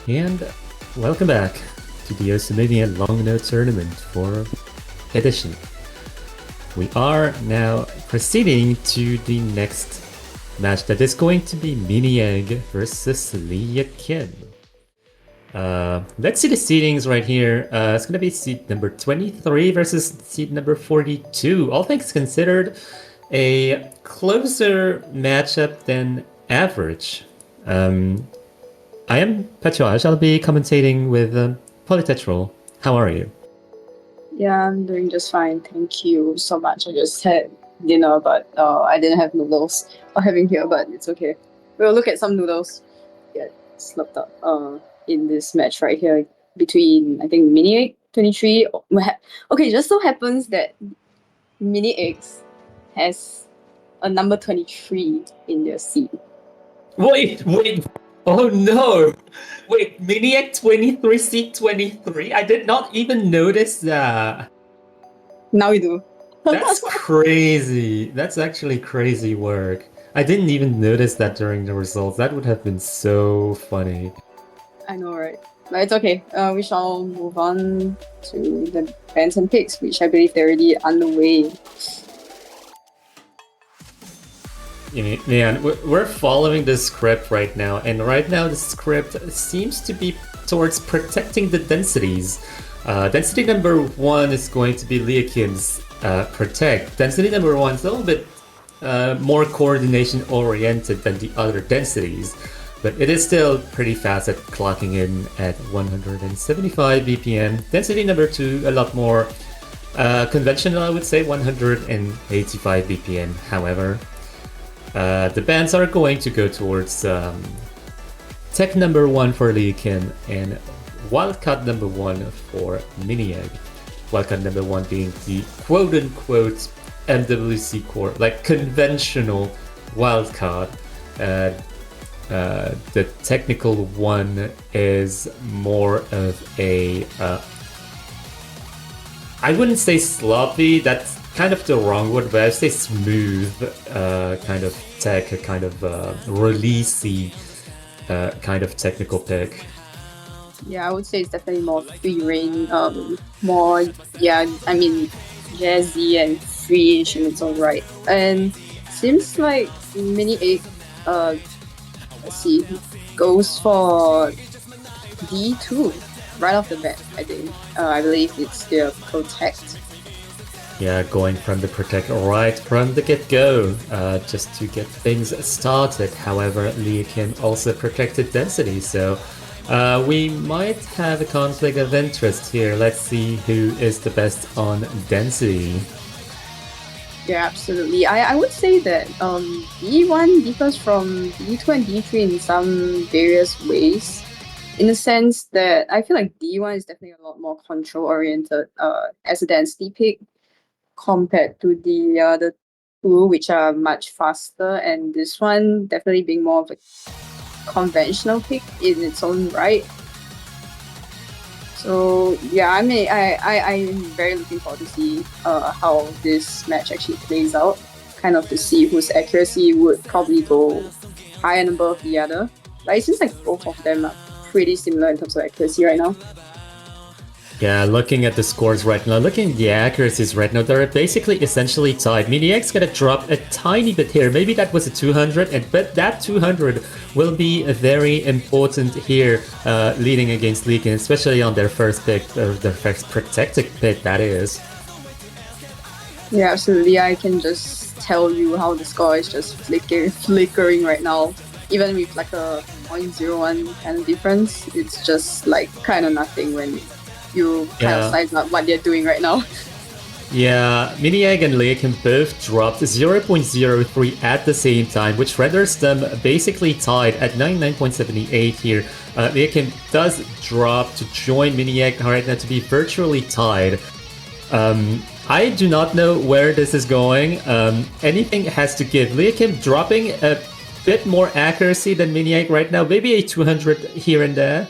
And welcome back to the OMLN Long No Tournament 4 edition. We are now proceeding to the next match that is going to be Mini-Egg versus leahkim. Let's see the seedings right here. It's going to be seed number 23 versus seed number 42. All things considered, a closer matchup than average. I am Petraj. I'll be commentating with Polytetrol. How are you? Yeah, I'm doing just fine. Thank you so much. I just had dinner, but I didn't have noodles or having here, but it's okay. We'll look at some noodles get slipped up in this match right here between, I think, Mini 23. Okay, just so happens that Mini X has a number 23 in their seed. Wait. Oh no! Wait, Mini-Egg 23, seed 23? I did not even notice that. Now we do. That's crazy. That's actually crazy work. I didn't even notice that during the results. That would have been so funny. I know, right? But it's okay. We shall move on to the bans and picks, which I believe they're already underway. Man, we're following the script right now, and right now the script seems to be towards protecting the densities. Density number 1 is going to be leahkim's protect. Density number 1 is a little bit more coordination oriented than the other densities, but it is still pretty fast at clocking in at 175 BPM. Density number 2, a lot more conventional, I would say, 185 BPM. However, the bans are going to go towards tech number 1 for leahkim and wildcard number 1 for Mini-Egg. Wildcard number 1 being the quote-unquote MWC core, like conventional wildcard. The technical one is more of a I wouldn't say sloppy, that's kind of the wrong word, but I'd say smooth kind of tech, a kind of releasey kind of technical pick. Yeah, I would say it's definitely more free reign, more, I mean, jazzy and free-ish in its own right. And seems like Mini-Egg, let's see, goes for D2 right off the bat, I think. I believe it's their protect. Yeah, going from the protect right from the get-go, just to get things started. However, leahkim also protected density, so we might have a conflict of interest here. Let's see who is the best on density. Yeah, absolutely. I would say that D1 differs from D2 and D3 in some various ways. In the sense that I feel like D1 is definitely a lot more control-oriented as a density pick compared to the other two, which are much faster, and this one definitely being more of a conventional pick in its own right. So yeah, I'm very looking forward to see how this match actually plays out. Kind of to see whose accuracy would probably go high and above the other. But it seems like both of them are pretty similar in terms of accuracy right now. Yeah, looking at the scores right now, looking at the accuracies right now, they're basically essentially tied. Mini-Eg's gonna drop a tiny bit here. Maybe that was a 200, but that 200 will be very important here, leading against leahkim, especially on their first pick, their first protected pick, that is. Yeah, absolutely. I can just tell you how the score is just flickering right now. Even with like a 0.01 kind of difference, it's just like kind of nothing when you kind of size up what they're doing right now. Yeah, Mini-Egg and leahkim both dropped 0.03 at the same time, which renders them basically tied at 99.78 here. leahkim does drop to join Mini-Egg right now to be virtually tied. I do not know where this is going. Anything has to give. leahkim dropping a bit more accuracy than Mini-Egg right now, maybe a 200 here and there.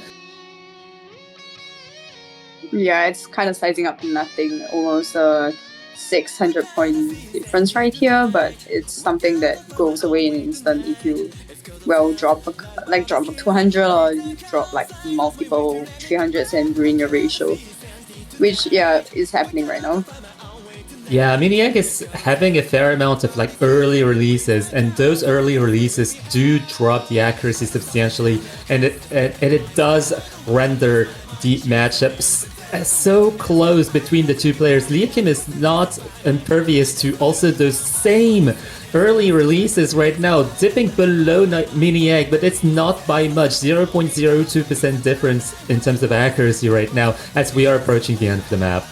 Yeah, it's kind of sizing up to nothing, almost a 600 point difference right here, but it's something that goes away in an instant if you drop drop 200 or drop like multiple 300s and ruin your ratio, which is happening right now. Yeah, Maniac is having a fair amount of like early releases, and those early releases do drop the accuracy substantially, and it does render the matchups so close between the two players. Leahkim is not impervious to also those same early releases right now, dipping below Maniac, but it's not by much. 0.02% difference in terms of accuracy right now as we are approaching the end of the map.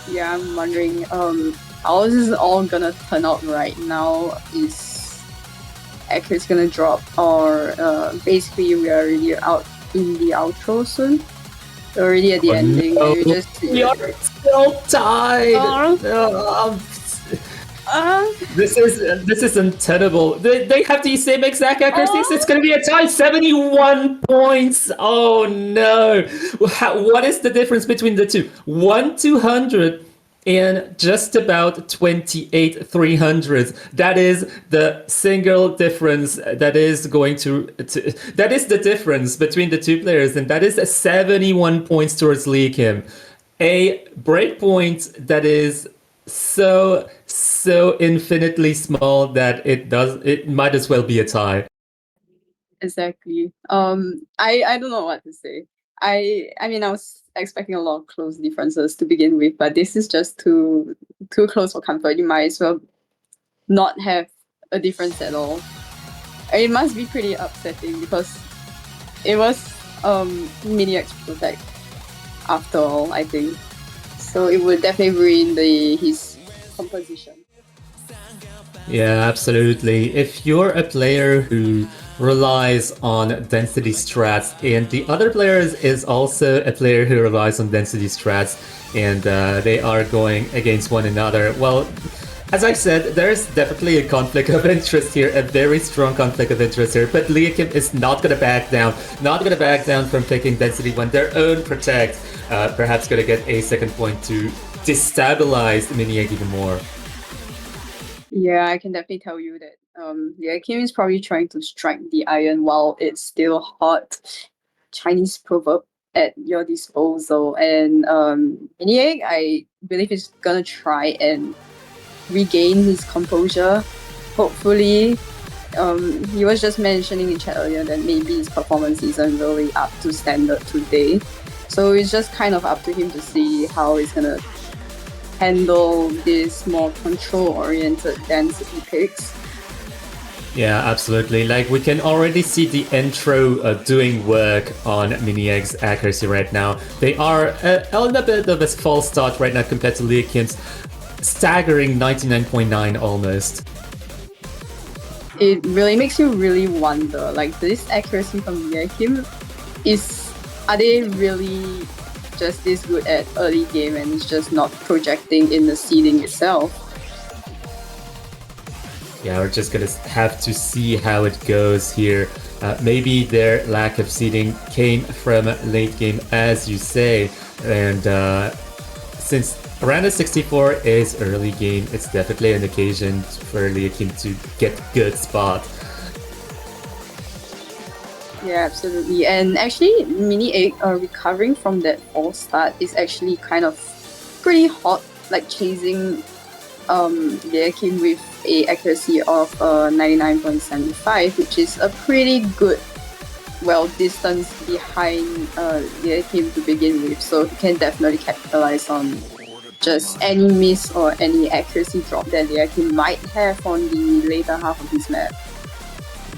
Yeah, I'm wondering how this is all gonna turn out right now. Is accuracy gonna drop, or basically we are already out in the outro soon? Already at the ending. No. And We are still tied. This is untenable. They have the same exact accuracies. It's going to be a tie. 71 points. Oh no! What is the difference between the two? 1/200 and just about 28 300s. That is the single difference that is going that is the difference between the two players, and that is 71 points towards leahkim. A breakpoint that is so infinitely small that it might as well be a tie. Exactly. I don't know what to say. I mean, I was expecting a lot of close differences to begin with, but this is just too close for comfort. You might as well not have a difference at all. It must be pretty upsetting because it was Maniac's protect after all, I think. So it would definitely ruin his composition. Yeah, absolutely. If you're a player who relies on density strats, and the other player is also a player who relies on density strats, and they are going against one another, well, as I said, there's definitely a conflict of interest here, a very strong conflict of interest here, but leahkim is not going to back down, from picking density when their own protect, perhaps going to get a second point to destabilize Maniac even more. Yeah, I can definitely tell you that leahkim is probably trying to strike the iron while it's still hot. Chinese proverb at your disposal, and Maniac, I believe, is gonna try and regain his composure. Hopefully, he was just mentioning in chat earlier that maybe his performance isn't really up to standard today. So it's just kind of up to him to see how he's gonna handle this more control-oriented density picks. Yeah, absolutely. Like, we can already see the intro doing work on Maniac's accuracy right now. They are on a bit of a false start right now compared to leahkim's staggering 99.9 almost. It really makes you really wonder, like, this accuracy from leahkim, are they really just this good at early game and it's just not projecting in the seeding itself? Yeah, we're just gonna have to see how it goes here. Maybe their lack of seeding came from late game, as you say, and since Aranda 64 is early game, it's definitely an occasion for leahkim to get good spot. Yeah, absolutely. And actually, Mini recovering from that false start is actually kind of pretty hot, like chasing leahkim with a accuracy of 99.75, which is a pretty good, distance behind leahkim to begin with. So he can definitely capitalize on just any miss or any accuracy drop that leahkim might have on the later half of his map.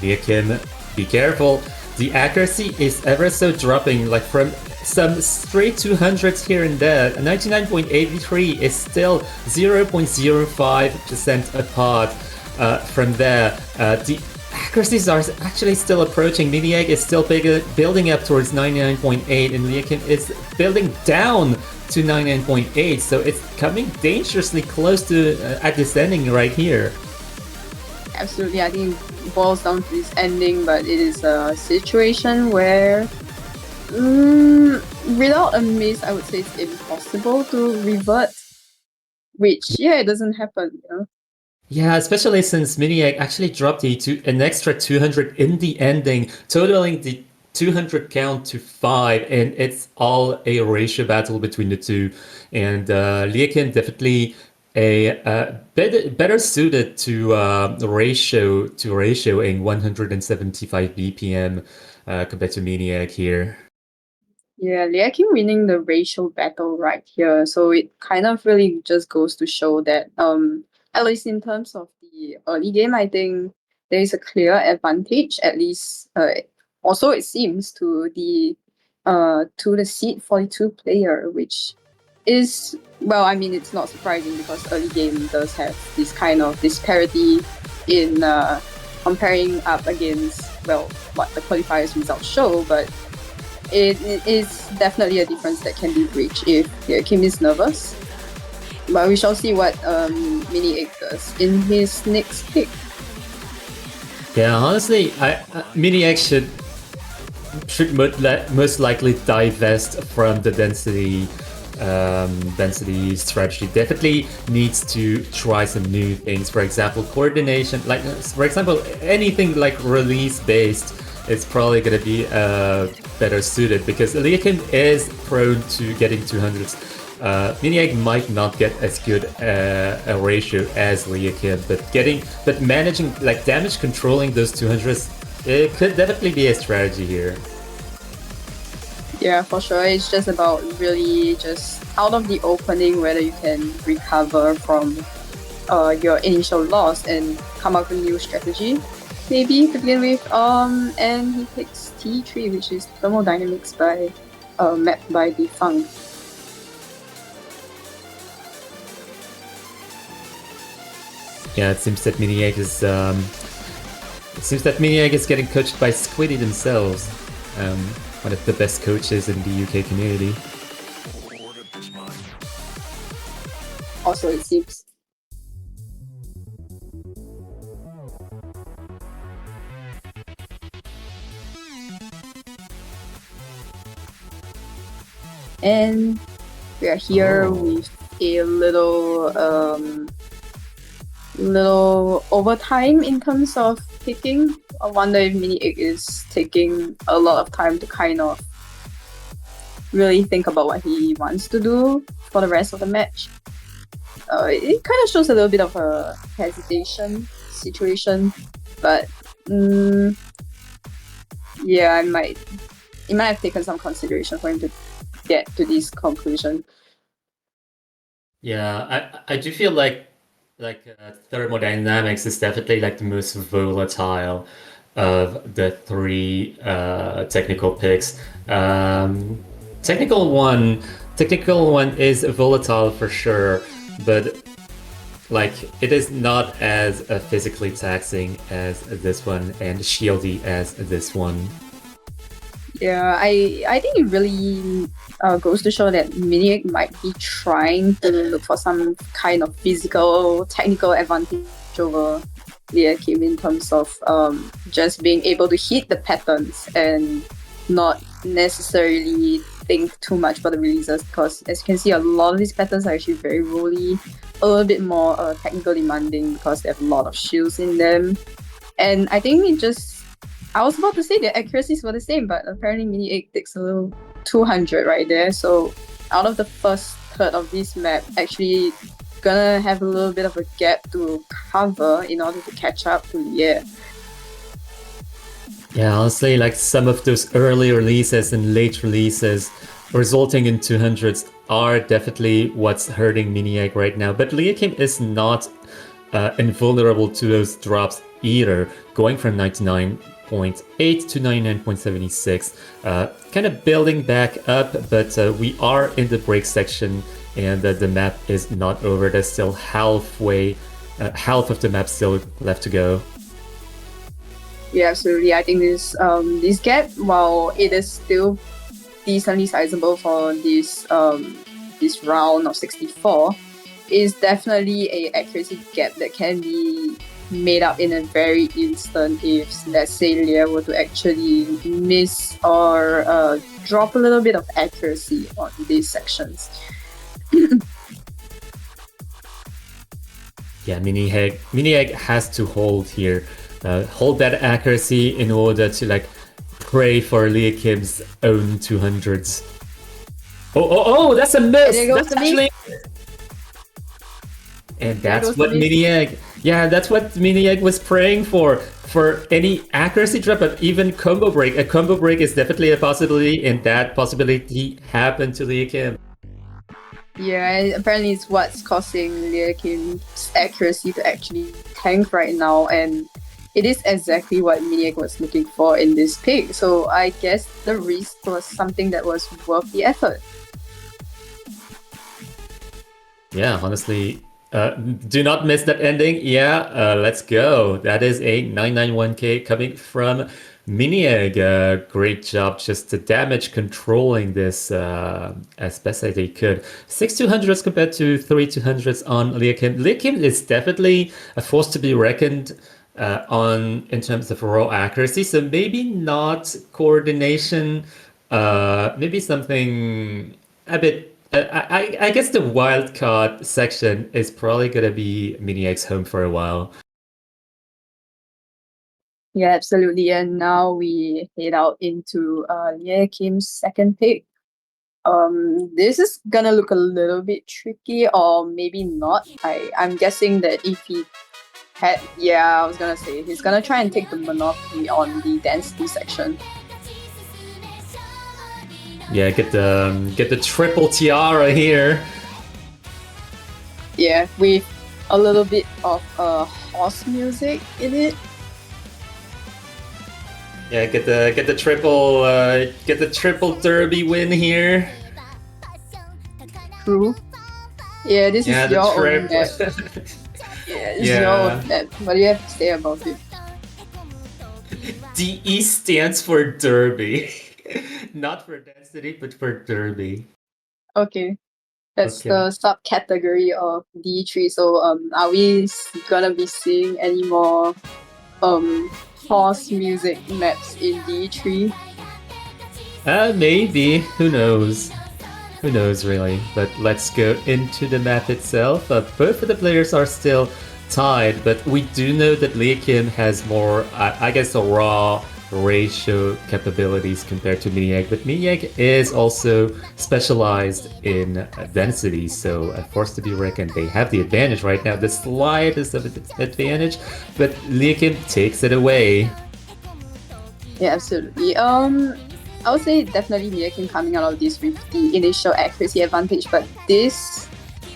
leahkim, be careful. The accuracy is ever so dropping, like from some straight 200s here and there. 99.83 is still 0.05% apart from there. The accuracies are actually still approaching. Maniac is still building up towards 99.8, and leahkim is building down to 99.8, so it's coming dangerously close to at this ending right here. Absolutely, I think it boils down to this ending, but it is a situation where without a miss, I would say it's impossible to revert, which, it doesn't happen, Yeah, especially since Miniac actually dropped an extra 200 in the ending, totaling the 200 count to 5, and it's all a ratio battle between the two. And leahkim definitely a better suited to ratioing 175 BPM compared to Miniac here. Yeah, leahkim winning the racial battle right here. So it kind of really just goes to show that at least in terms of the early game, I think there is a clear advantage, at least also it seems to the seed 42 player, which is, well, I mean, it's not surprising because early game does have this kind of disparity in comparing up against, well, what the qualifiers results show, but it is definitely a difference that can be reached if Kim is nervous. But we shall see what Mini Egg does in his next pick. Yeah, honestly, Miniac should most likely divest from the density strategy. Definitely needs to try some new things. For example, coordination. Like for example, anything like release based is probably gonna be better suited because leahkim is prone to getting 200s. Miniac might not get as good a ratio as leahkim, but managing like damage controlling those 200s, it could definitely be a strategy here. Yeah, for sure. It's just about really just out of the opening whether you can recover from your initial loss and come up with a new strategy, maybe to begin with. And he picks T3, which is thermodynamics by mapped by Defunct. Yeah, it seems that Miniac is getting coached by Squiddy themselves, one of the best coaches in the UK community. Also, it seems. And we are here with a little overtime in terms of picking. I wonder if Mini Egg is taking a lot of time to kind of really think about what he wants to do for the rest of the match. It kind of shows a little bit of a hesitation situation, but yeah, it might have taken some consideration for him to get to this conclusion. Yeah, I do feel like thermodynamics is definitely like the most volatile of the three technical picks. Technical one, technical one is volatile for sure, but like it is not as physically taxing as this one and shieldy as this one. Yeah, I think it really goes to show that Miniac might be trying to look for some kind of physical, technical advantage over leahkim in terms of just being able to hit the patterns and not necessarily think too much about the releases, because as you can see, a lot of these patterns are actually very rolly, a little bit more technical demanding because they have a lot of shields in them. And I think it just, I was about to say the accuracies were the same, but apparently Mini Egg takes a little 200 right there. So out of the first third of this map, actually gonna have a little bit of a gap to cover in order to catch up to Leah. Yeah, honestly, like some of those early releases and late releases resulting in 200s are definitely what's hurting Miniac right now. But leahkim is not invulnerable to those drops either, going from 99.8 to 99.76, kind of building back up, but we are in the break section and the map is not over. There's still half of the map still left to go. Yeah, absolutely. I think this gap, while it is still decently sizable for this round of 64, is definitely a accuracy gap that can be made up in a very instant if, let's say, Leah were to actually miss or drop a little bit of accuracy on these sections. Yeah, mini egg has to hold here, hold that accuracy in order to like pray for leahkim's own 200s. Oh, that's a And miss. there goes That's the miss. actually, and There that's goes the what miss. mini egg. Yeah, that's what mini egg was praying for any accuracy drop, but even combo break. A combo break is definitely a possibility, and that possibility happened to leahkim. Yeah, and apparently it's what's causing leahkim's accuracy to actually tank right now, and it is exactly what Miniac was looking for in this pick. So I guess the risk was something that was worth the effort. Yeah, honestly, do not miss that ending. Yeah, let's go. That is a 991k coming from Miniag. Great job just the damage controlling this as best as they could. 6 200s compared to 3 200s on leahkim. Leahkim is definitely a force to be reckoned on in terms of raw accuracy. So maybe not coordination, maybe something a bit. I guess the wild card section is probably gonna be Miniac's home for a while. Yeah, absolutely. And now we head out into Leahkim's second pick. This is gonna look a little bit tricky, or maybe not. I'm guessing that if he had, yeah, I was gonna say he's gonna try and take the monopoly on the density section. Yeah, get the triple tiara here. Yeah, with a little bit of horse music in it. Yeah, get the triple derby win here. True. Yeah, this Yeah, is the your own trip. map. Yeah, this is your Yeah, own map. What do you have to say about it? DE stands for derby, not for density, but for derby. Okay, that's Okay. the subcategory of D3. So are we gonna be seeing any more horse music maps in D3? Maybe. Who knows? Who knows, really? But let's go into the map itself. Both of the players are still tied, but we do know that leahkim has more, I guess, the raw ratio capabilities compared to Miniag, but Miniag is also specialized in density, so a force to be reckoned. They have the advantage right now, the slightest of advantage, but leahkim takes it away. Yeah, absolutely. I would say definitely Leahkim coming out of this with the initial accuracy advantage, but this,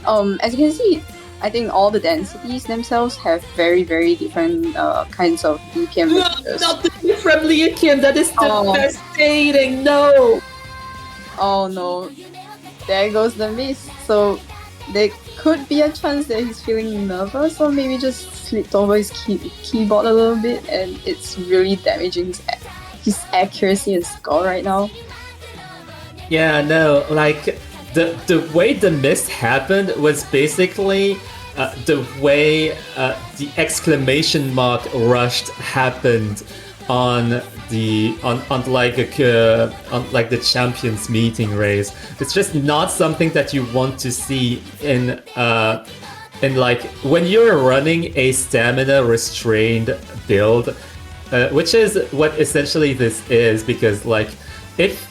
as you can see, I think all the densities themselves have very, very different kinds of BPM ranges. Not the from leahkim, that is devastating, no! Oh no, there goes the miss. So there could be a chance that he's feeling nervous, or maybe just slipped over his keyboard a little bit, and it's really damaging his accuracy and score right now. Yeah, no, like the way the miss happened was basically the way the exclamation mark rushed happened on like the champions meeting race. It's just not something that you want to see in like when you're running a stamina restrained build, which is what essentially this is, because like if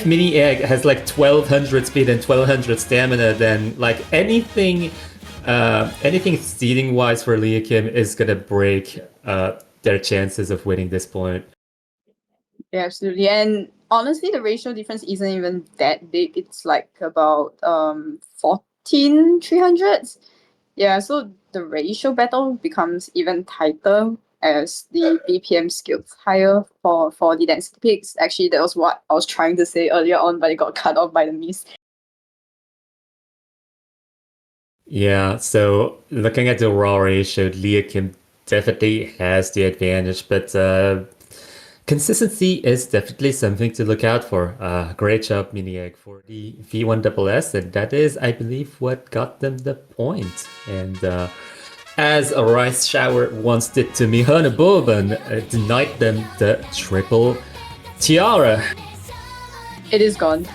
Mini Egg has like 1200 speed and 1200 stamina, then like anything seeding wise for leahkim is gonna break their chances of winning this point. Yeah, absolutely. And honestly, the ratio difference isn't even that big. It's like about 14 300s. Yeah, so the ratio battle becomes even tighter as the BPM scales higher for the density picks. Actually, that was what I was trying to say earlier on, but it got cut off by the miss. Yeah, so looking at the raw ratio, leahkim definitely has the advantage, but consistency is definitely something to look out for. Great job, Miniag, for the V1SS, and that is, I believe, what got them the point. And as a rice shower once did to Mihana Bourbon, denied them the triple tiara. It is gone.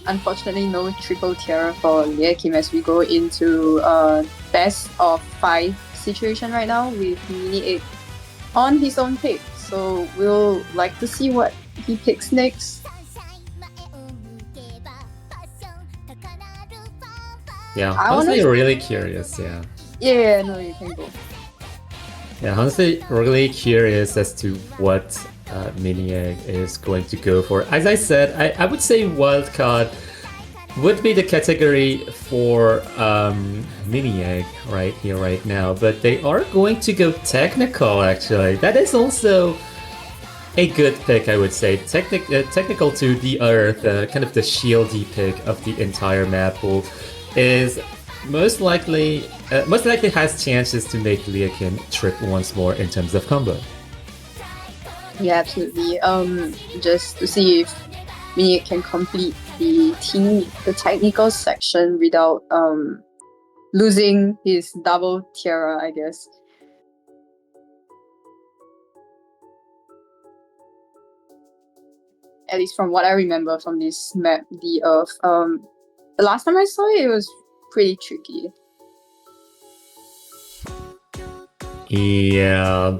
Unfortunately, no triple tiara for Leahkim as we go into best of 5 situation right now with Mini Egg on his own pick. So we'll like to see what he picks next. Yeah, I honestly, honestly, really curious. Yeah. yeah, no, you can go. Yeah, honestly, really curious as to what Miniag is going to go for. As I said, I would say wildcard would be the category for Miniag right here, right now, but they are going to go technical, actually. That is also a good pick, I would say. Technical to the earth, kind of the shieldy pick of the entire map pool, is most likely has chances to make leahkim trip once more in terms of combo. Yeah, absolutely. Just to see if Mini can complete the technical section without losing his double tiara, I guess. At least from what I remember from this map, the Earth. The last time I saw it, it was pretty tricky. Yeah.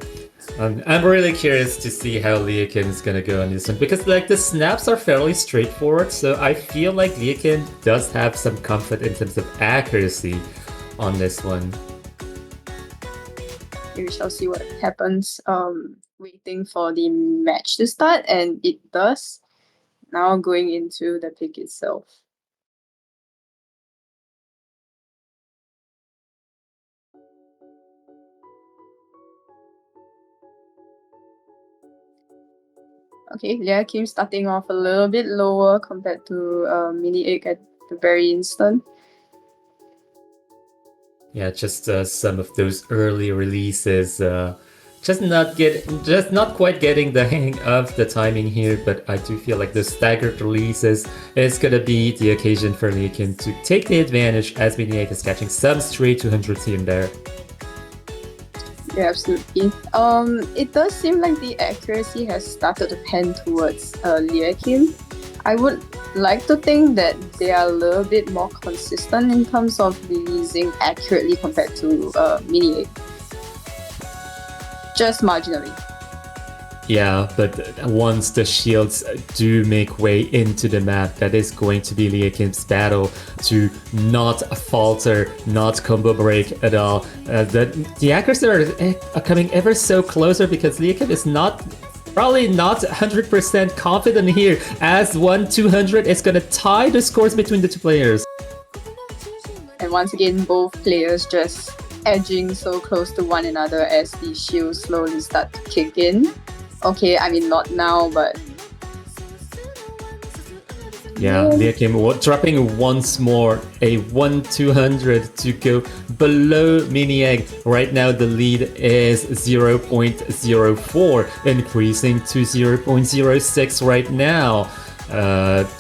I'm really curious to see how leahkim is gonna go on this one because like the snaps are fairly straightforward, so I feel like leahkim does have some comfort in terms of accuracy on this one. We shall see what happens. Waiting for the match to start, and it does. Now going into the pick itself. Okay, leahkim starting off a little bit lower compared to Mini Egg at the very instant. Yeah, just some of those early releases, just not quite getting the hang of the timing here. But I do feel like the staggered releases is gonna be the occasion for leahkim to take the advantage as Miniac is catching some stray 200s here and there. Yeah, absolutely. It does seem like the accuracy has started to pen towards leahkim. I would like to think that they are a little bit more consistent in terms of releasing accurately compared to Mini Egg. Just marginally. Yeah, but once the shields do make way into the map, that is going to be leahkim's battle to not falter, not combo break at all. The accuracy are coming ever so closer because leahkim is probably not 100% confident here, as 1-200 is gonna tie the scores between the two players. And once again, both players just edging so close to one another as the shields slowly start to kick in. Okay, I mean not now, but yeah, leahkim dropping once more a 1-200 to go below Miniag. Right now the lead is 0.04, increasing to 0.06 right now.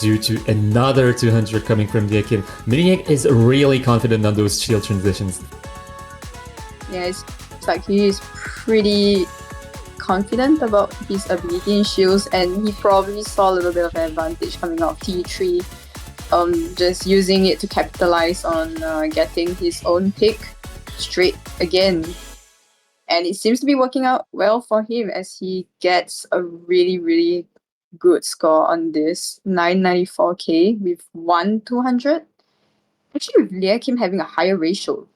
Due to another 200 coming from leahkim. Miniag is really confident on those shield transitions. yeah, it's like he is pretty confident about his ability in shields, and he probably saw a little bit of an advantage coming out of T3, just using it to capitalize on getting his own pick straight again. And it seems to be working out well for him as he gets a really, really good score on this 994k with 1-200. Actually, with leahkim having a higher ratio.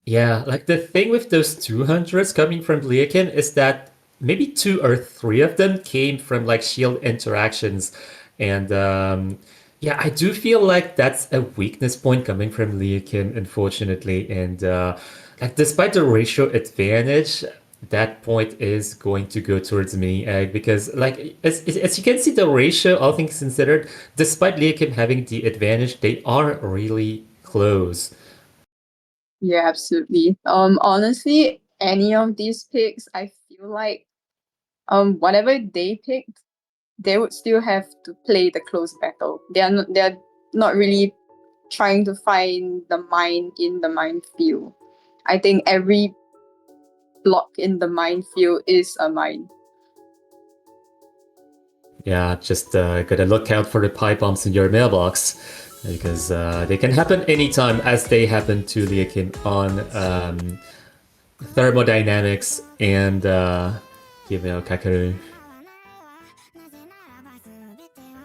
Yeah, like the thing with those 200s coming from leahkim is that maybe 2 or 3 of them came from like shield interactions. And yeah, I do feel like that's a weakness point coming from leahkim, unfortunately. And like despite the ratio advantage, that point is going to go towards Mini Egg because like as you can see the ratio, all things considered, despite leahkim having the advantage, they are really close. Yeah, absolutely. Honestly, any of these picks, I feel like whatever they picked, they would still have to play the close battle. They're not really trying to find the mine in the minefield. I think every block in the minefield is a mine. Yeah, just gotta look out for the pipe bombs in your mailbox. because they can happen anytime, as they happen to leahkim on thermodynamics and Kakaru.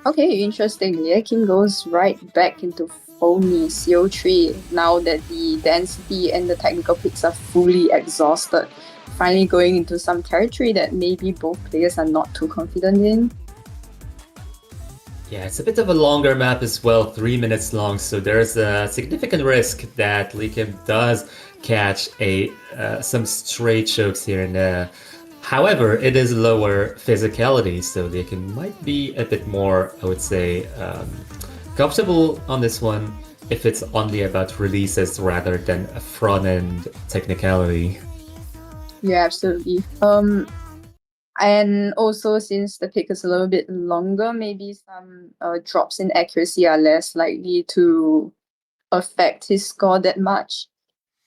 Okay, interesting. Leahkim goes right back into foamy CO3 now that the density and the technical picks are fully exhausted. Finally going into some territory that maybe both players are not too confident in. Yeah, it's a bit of a longer map as well, 3 minutes long, so there's a significant risk that leahkim does catch some stray chokes here and there. However, it is lower physicality, so leahkim might be a bit more, I would say, comfortable on this one if it's only about releases rather than a front-end technicality. Yeah, absolutely. And also since the pick is a little bit longer, maybe some drops in accuracy are less likely to affect his score that much.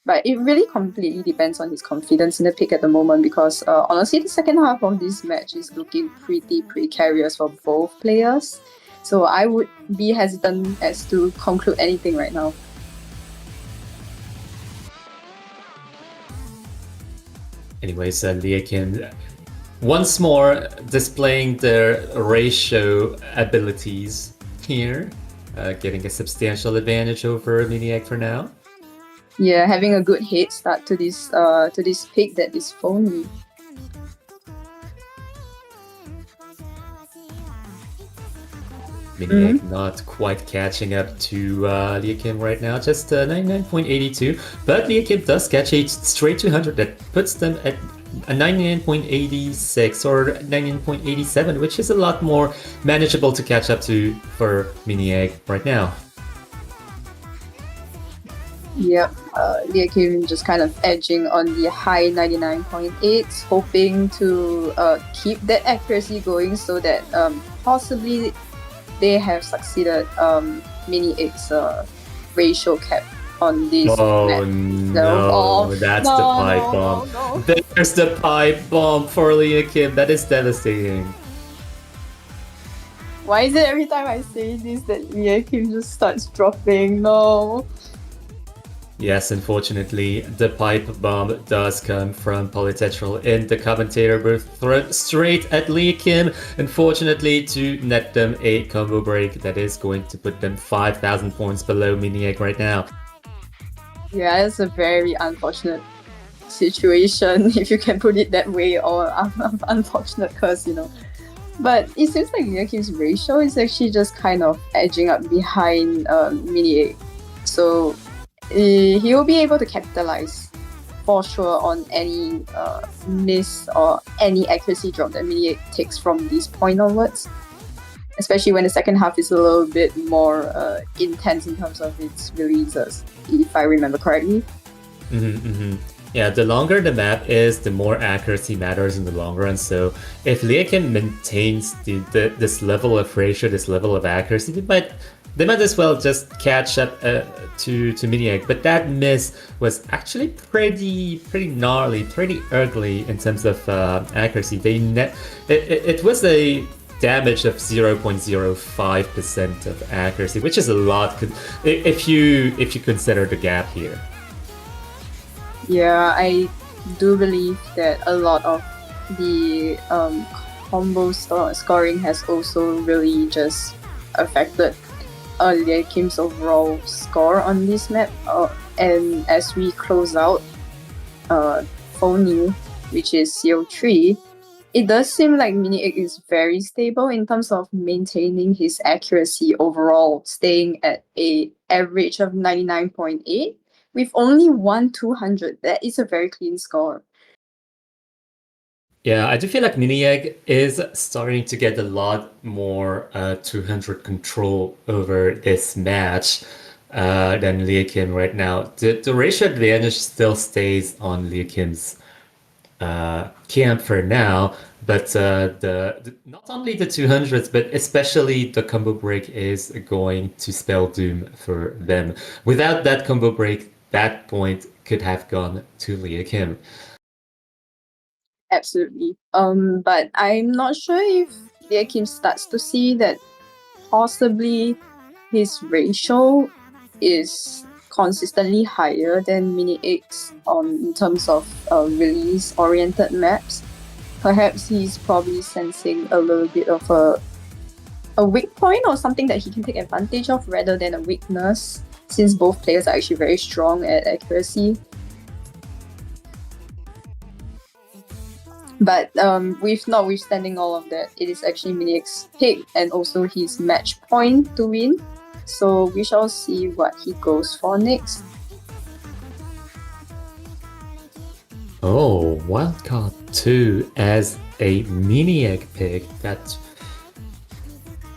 But it really completely depends on his confidence in the pick at the moment because honestly, the second half of this match is looking pretty precarious for both players. So I would be hesitant as to conclude anything right now. Anyways, leahkim once more displaying their ratio abilities here, getting a substantial advantage over Maniac for now. Yeah, having a good head start to this pick that is phony. Maniac not quite catching up to leahkim right now, just 99.82. But leahkim does catch a straight 200 that puts them at a 99.86 or 99.87, which is a lot more manageable to catch up to for Maniac right now. Yep, leahkim just kind of edging on the high 99.8s, hoping to keep that accuracy going so that possibly they have succeeded Mini X ratio cap on this Oh map. no, that's the pipe bomb. No. There's the pipe bomb for leahkim. That is devastating. Why is it every time I say this that leahkim just starts dropping? No. Yes, unfortunately, the pipe bomb does come from Polytetral in the commentator booth, thrown straight at leahkim, unfortunately to net them a combo break that is going to put them 5,000 points below Miniac right now. Yeah, it's a very unfortunate situation, if you can put it that way, or unfortunate curse, you know. But it seems like leahkim's ratio is actually just kind of edging up behind Mini A. So he will be able to capitalize for sure on any miss or any accuracy drop that Mini takes from this point onwards. Especially when the second half is a little bit more intense in terms of its releases, if I remember correctly. Yeah, the longer the map is, the more accuracy matters in the long run. So if leahkim maintains this level of ratio, this level of accuracy, they might as well just catch up to Miniac. But that miss was actually pretty gnarly, pretty ugly in terms of accuracy. It was a damage of 0.05% of accuracy, which is a lot if you consider the gap here. Yeah, I do believe that a lot of the combo scoring has also really just affected leahkim's overall score on this map. And as we close out Phony, which is CO3, it does seem like Mini Egg is very stable in terms of maintaining his accuracy overall, staying at a average of 99.8 with only 200. That is a very clean score. Yeah, I do feel like Miniag is starting to get a lot more 200 control over this match than leahkim right now. The ratio advantage still stays on leahkim's camp for now, but the not only the 200s, but especially the combo break is going to spell doom for them. Without that combo break, that point could have gone to leahkim. Absolutely. But I'm not sure if leahkim starts to see that possibly his ratio is consistently higher than Mini X in terms of release-oriented maps. Perhaps he's probably sensing a little bit of a weak point or something that he can take advantage of rather than a weakness, since both players are actually very strong at accuracy. But with notwithstanding all of that, it is actually Miniak's pick and also his match point to win. So we shall see what he goes for next. Oh, Wildcard 2 as a Miniac pick. That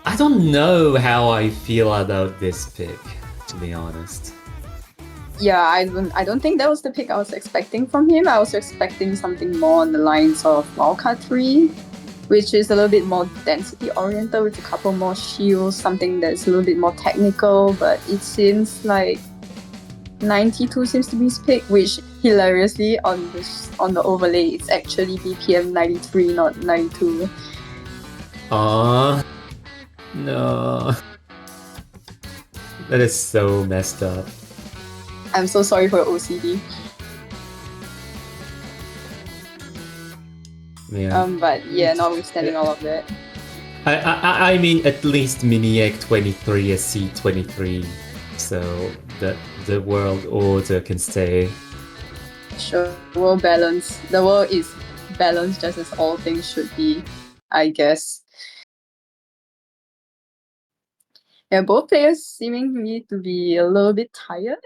I don't know how I feel about this pick, to be honest. Yeah, I don't think that was the pick I was expecting from him. I was expecting something more on the lines of Wildcard 3, which is a little bit more density oriented with a couple more shields, something that's a little bit more technical, but it seems like 92 seems to be his pick, which hilariously on the overlay it's actually BPM 93, not 92. No. That is so messed up. I'm so sorry for your OCD. Yeah. But yeah, notwithstanding all of that. I mean, at least Miniac 23 is C23, so that the world order can stay. Sure, world balance. The world is balanced just as all things should be, I guess. Yeah, both players seemingly to be a little bit tired.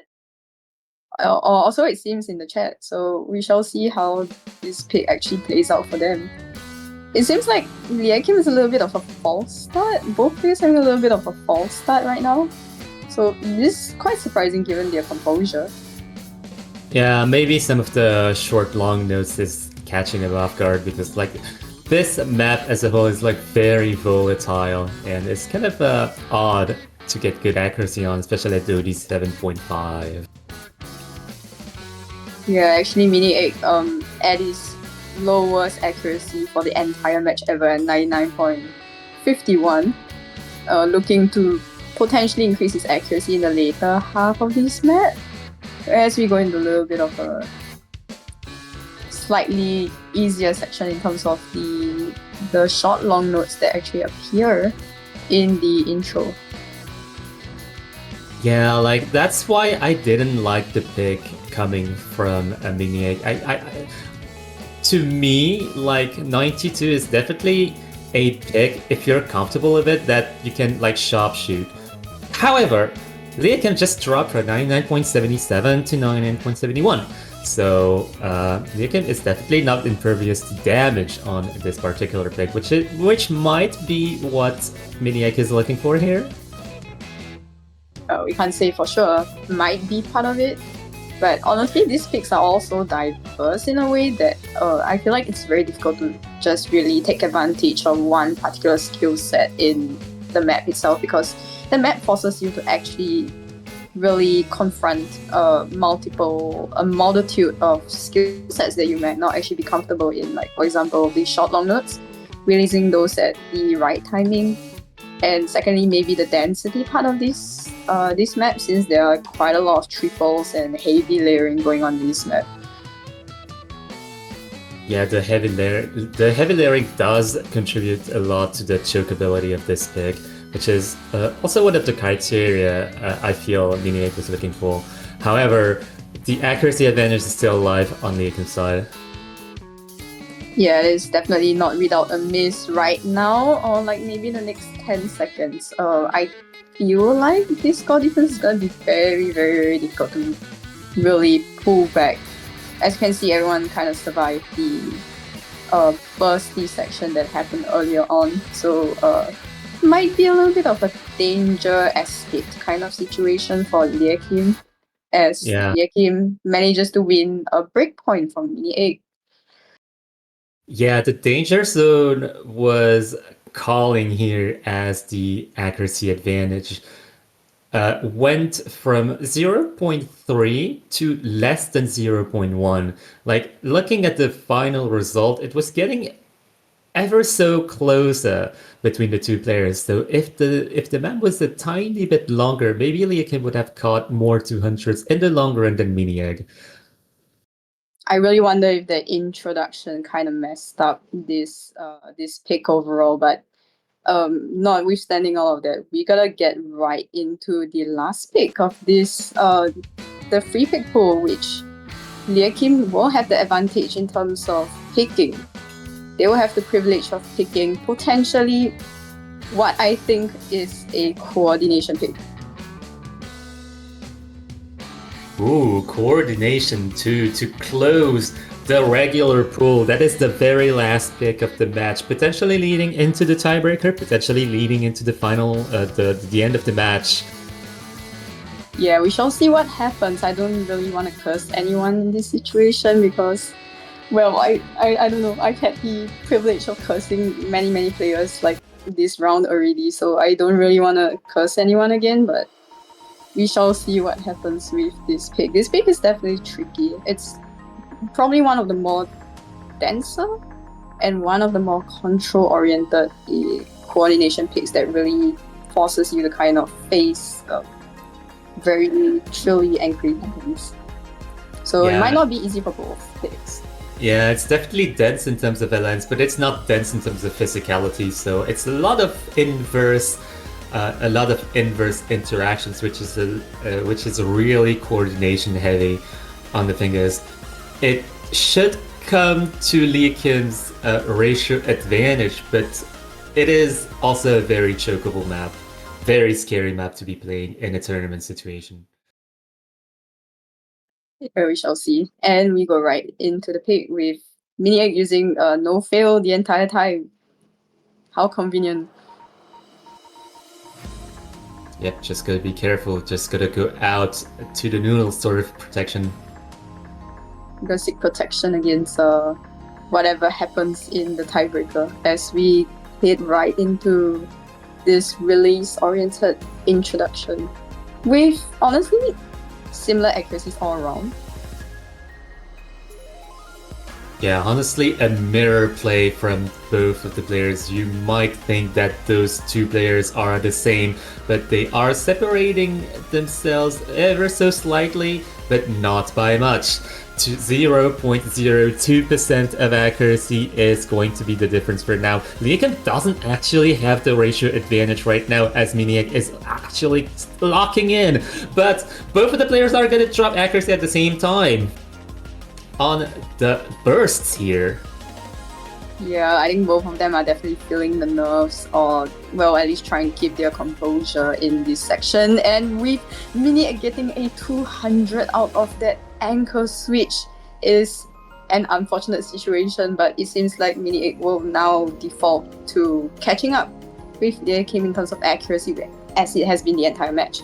Also, it seems in the chat. So we shall see how this pick actually plays out for them. It seems like leahkim is a little bit of a false start. Both players having a little bit of a false start right now. So this is quite surprising given their composure. Yeah, maybe some of the short long notes is catching them off guard because like this map as a whole is like very volatile and it's kind of odd to get good accuracy on, especially at OD 7.5. Yeah, actually Mini 8 at his lowest accuracy for the entire match ever at 99.51. Looking to potentially increase his accuracy in the later half of this map. As we go into a little bit of a slightly easier section in terms of the short long notes that actually appear in the intro. Yeah, like that's why I didn't like the pick coming from a Miniac. To me, like 92 is definitely a pick if you're comfortable with it that you can like sharpshoot. However, leahkim just dropped from 99.77 to 99.71. So leahkim is definitely not impervious to damage on this particular pick, which might be what Miniac is looking for here. We can't say for sure. Might be part of it. But honestly, these picks are also diverse in a way that I feel like it's very difficult to just really take advantage of one particular skill set in the map itself, because the map forces you to actually really confront a multitude of skill sets that you might not actually be comfortable in. Like, for example, the short long notes, releasing those at the right timing. And secondly, maybe the density part of this map, since there are quite a lot of triples and heavy layering going on in this map. Yeah, the heavy layering does contribute a lot to the chokeability of this pick, which is also one of the criteria I feel Miniac was looking for. However, the accuracy advantage is still alive on the leahkim side. Yeah, it's definitely not without a miss right now, or like maybe the next 10 seconds. I feel like this score difference is gonna be very, very, very difficult to really pull back. As you can see, everyone kind of survived the bursty section that happened earlier on. So might be a little bit of a danger escape kind of situation for leahkim, as leahkim manages to win a breakpoint from Mini 8. Yeah, the danger zone was calling here as the accuracy advantage. Went from 0.3 to less than 0.1. Like, looking at the final result, it was getting ever so close between the two players. So if the map was a tiny bit longer, maybe leahkim would have caught more 200s in the long run than Mini Egg. I really wonder if the introduction kind of messed up this pick overall, but notwithstanding all of that, we gotta get right into the last pick of this the free pick pool, which leahkim will have the advantage in terms of picking. They will have the privilege of picking potentially what I think is a coordination pick. Ooh, coordination too, to close the regular pool. That is the very last pick of the match, potentially leading into the tiebreaker, potentially leading into the final, the end of the match. Yeah, we shall see what happens. I don't really want to curse anyone in this situation because, well, I don't know. I've had the privilege of cursing many players like this round already, so I don't really want to curse anyone again, but we shall see what happens with this pick. This pick is definitely tricky. It's probably one of the more denser and one of the more control-oriented coordination picks that really forces you to kind of face very truly angry opponents. So it might not be easy for both picks. Yeah, it's definitely dense in terms of balance, but it's not dense in terms of physicality. So it's a lot of inverse interactions, which is really coordination heavy on the fingers. It should come to leahkim's ratio advantage, but it is also a very chokeable map, very scary map to be playing in a tournament situation. We shall see. And we go right into the pick with Mini Egg using no fail the entire time. How convenient. Yep, just gotta be careful. Just gotta go out to the noodle sort of protection. I'm gonna seek protection against whatever happens in the tiebreaker as we head right into this release-oriented introduction with honestly similar accuracies all around. Yeah, honestly, a mirror play from both of the players. You might think that those two players are the same, but they are separating themselves ever so slightly, but not by much. 0.02% of accuracy is going to be the difference for now. leahkim doesn't actually have the ratio advantage right now as Miniac is actually locking in, but both of the players are going to drop accuracy at the same time on the bursts here. Yeah, I think both of them are definitely feeling the nerves, or well, at least trying to keep their composure in this section. And with Mini getting a 200 out of that anchor switch is an unfortunate situation, but it seems like Mini will now default to catching up with leahkim in terms of accuracy, as it has been the entire match.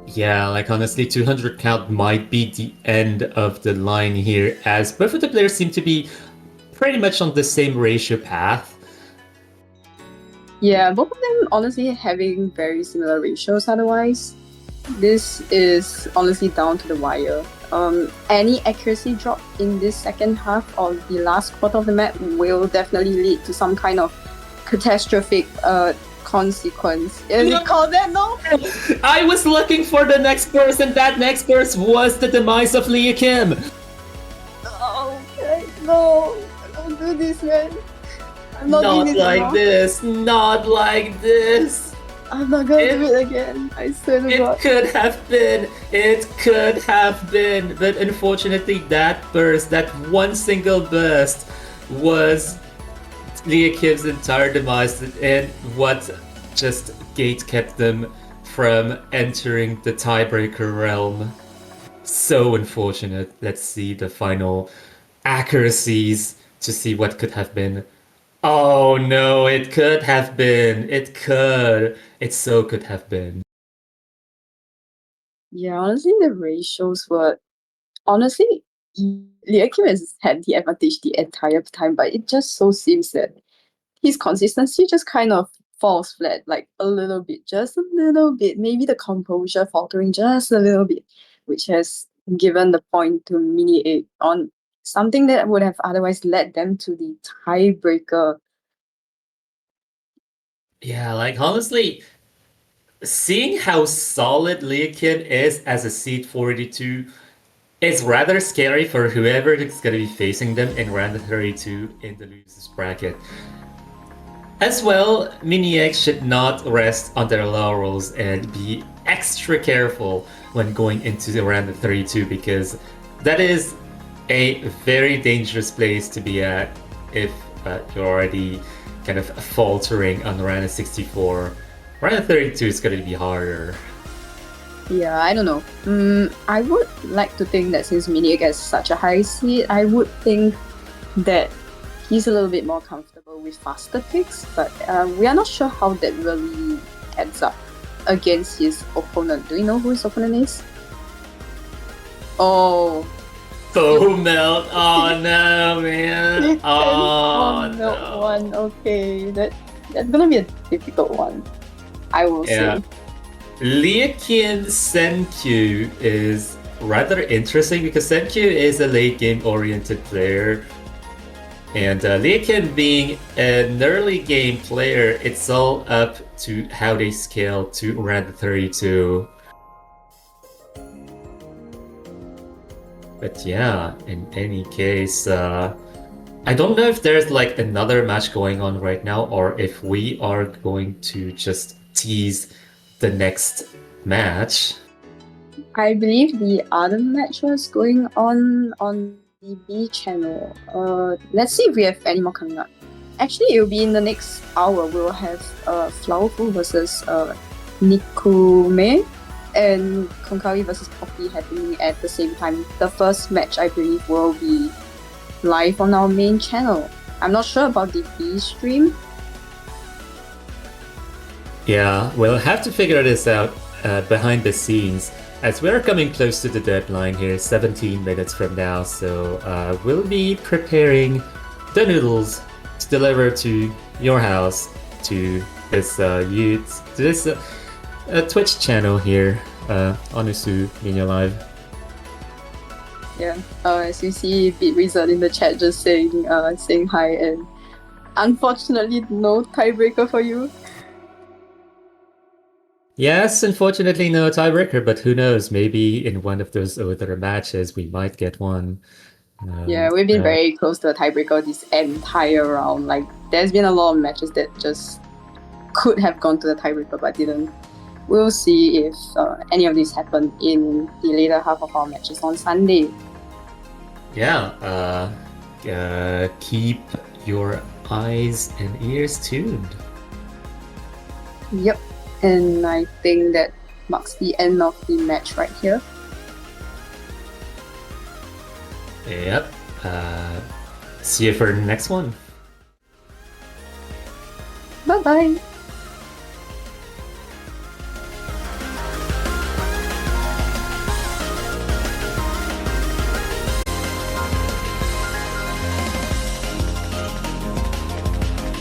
Yeah, like honestly, 200 count might be the end of the line here, as both of the players seem to be pretty much on the same ratio path. Yeah, both of them honestly having very similar ratios otherwise. This is honestly down to the wire. Any accuracy drop in this second half or the last quarter of the map will definitely lead to some kind of catastrophic consequence. Is it called that? No? I was looking for the next burst, and that next burst was the demise of leahkim. Okay, no. Don't do this, man. I'm not doing this like anymore. this. Not like this. I'm not gonna do it again. I swear to God. It could have been. It could have been. But unfortunately, that burst, that one single burst, was leahkim's entire demise and what just gate kept them from entering the tiebreaker realm. So unfortunate. Let's see the final accuracies to see what could have been. Oh no, it could have been. It could. It so could have been. Yeah, honestly, the ratios were honestly leahkim has had the advantage the entire time, but it just so seems that his consistency just kind of falls flat, like a little bit, just a little bit. Maybe the composure faltering just a little bit, which has given the point to Mini 8 on something that would have otherwise led them to the tiebreaker. Yeah, like honestly, seeing how solid leahkim is as a seed 42 is rather scary for whoever is going to be facing them in round 32 in the losers bracket. As well, Miniac should not rest on their laurels and be extra careful when going into the round of 32 because that is a very dangerous place to be at if you're already kind of faltering on round of 64. Round of 32 is going to be harder. Yeah, I don't know. I would like to think that since Mini gets such a high seed, I would think that he's a little bit more comfortable with faster picks, but we are not sure how that really adds up against his opponent. Do you know who his opponent is? Oh, Melt. Oh no, man. Oh no. no. One. Okay, that's gonna be a difficult one, I will say. leahkim Senkyu is rather interesting because Senkyu is a late game oriented player. And leahkim being an early game player, it's all up to how they scale to round 32. But yeah, in any case, I don't know if there's like another match going on right now or if we are going to just tease the next match. I believe the other match was going on the B channel. Let's see if we have any more coming up. Actually, it will be in the next hour. We'll have Flowerful versus Nikume and Konkawi versus Poppy happening at the same time. The first match, I believe, will be live on our main channel. I'm not sure about the B stream. Yeah, we'll have to figure this out behind the scenes as we're coming close to the deadline here, 17 minutes from now. So we'll be preparing the noodles to deliver to your house, to this Twitch channel here, Onusu Minya Live. Yeah. As you see, Beat Wizard in the chat just saying hi, and unfortunately, no tiebreaker for you. Yes, unfortunately no tiebreaker, but who knows? Maybe in one of those other matches we might get one. Yeah, we've been very close to a tiebreaker this entire round. Like, there's been a lot of matches that just could have gone to the tiebreaker but didn't. We'll see if any of these happen in the later half of our matches on Sunday. Yeah, keep your eyes and ears tuned. Yep, and I think that marks the end of the match right here. Yep. See you for the next one. Bye bye.